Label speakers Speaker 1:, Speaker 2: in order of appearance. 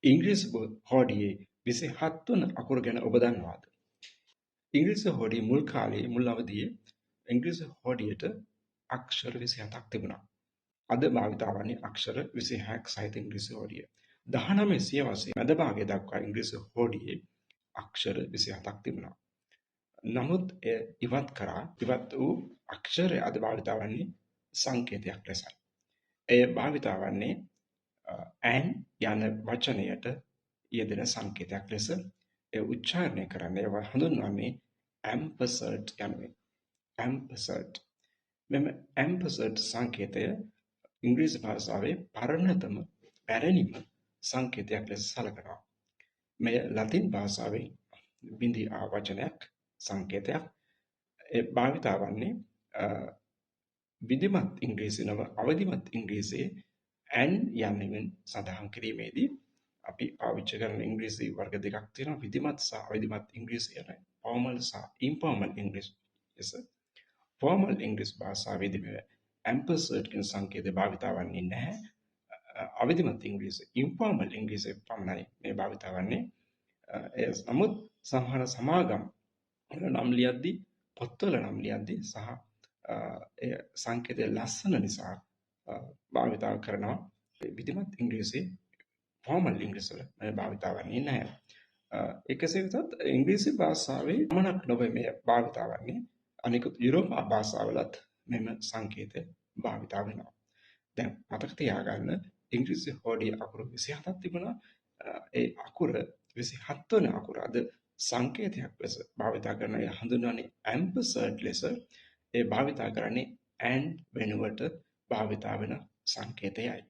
Speaker 1: ඉංග්‍රීසි හෝඩියේ 27 වන අකුර ගැන ඔබ දන්නවාද? ඉංග්‍රීසි හෝඩියේ මුල් කාලයේ මුල් අවදියේ ඉංග්‍රීසි හෝඩියට අක්ෂර 27ක් තිබුණා. අද භාවිතා වන්නේ අක්ෂර 26ක් සහිත ඉංග්‍රීසි හෝඩිය. 19 සියවසේ මැද භාගය දක්වා ඉංග්‍රීසි හෝඩියේ අක්ෂර 27ක් තිබුණා. නමුත් ඉවත් වූ අක්ෂරය අද භාවිතා වන්නේ සංකේතයක් ලෙසයි. එය භාවිතා වන්නේ ඇන් යන වචනයට යෙදෙන සංකේතයක් ලෙස එය උච්චාරණය කරන්න ඒවා හඳුන්වන්නේ ඇම්පර්සඩ් යනුවෙන්. ඇම්පර්සඩ්. මෙම ඇම්පර්සඩ් සංකේතය ඉංග්‍රීසි භාෂාවේ පරණතම පැරණිම සංකේතයක් ලෙස සැලකනවා. මෙය ලතින් භාෂාවේ බිඳී ආ වචනයක් සංකේතයක්. ඒ භාවිතා වන්නේ විධිමත් ඉංග්‍රීසි නොව අවධිමත් ඉංග්‍රීසියේ ඇන් යන්නෙන් සඳහන් කිරීමේදී අපි පාවිච්චි කරන ඉංග්‍රීසි වර්ග දෙකක් තියෙනවා. විධිමත් සහ අවධිමත් ඉංග්‍රීසි යන ෆෝමල් සහ ඉන්ෆෝමල් ඉංග්‍රීසි ලෙස. ෆෝමල් ඉංග්‍රීසි භාෂාවේදී මේ ඇම්පර්සඩ් කියන සංකේතය භාවිතා වන්නේ නැහැ. අවධිමත් ඉංග්‍රීසි ඉන්ෆෝමල් ඉංග්‍රීසි පමණයි මේ භාවිතා වන්නේ. නමුත් සමහර සමාගම් වල නම් ලියද්දී පොත්වල නම් ලියද්දී සහ ඒ සංකේතය ලස්සන නිසා භාවිතා කරනවා. විධිමත් ඉංග්‍රීසි ෆෝමල් ඉංග්‍රීසි වල මේ භාවිතා වන්නේ නැහැ. කෙසේ වෙතත් ඉංග්‍රීසි භාෂාවේ පමණක් නොවේ මේ භාවිතා වන්නේ අනිකුත් යුරෝපා භාෂාවලත් මෙම සංකේතය භාවිතා වෙනවා. දැන් මතක තියාගන්න ඉංග්‍රීසි හෝඩියේ අකුරු 27ක් තිබුණා. ඒ අකුර 27 වන අකුර අද සංකේතයක් ලෙස භාවිතා කරන අය හඳුන්වන්නේ ඇම්පර්සඩ් ලෙස. ඒ භාවිතා කරන්නේ ඇන් වෙනුවට භාවිතා වෙන සංකේතයයි.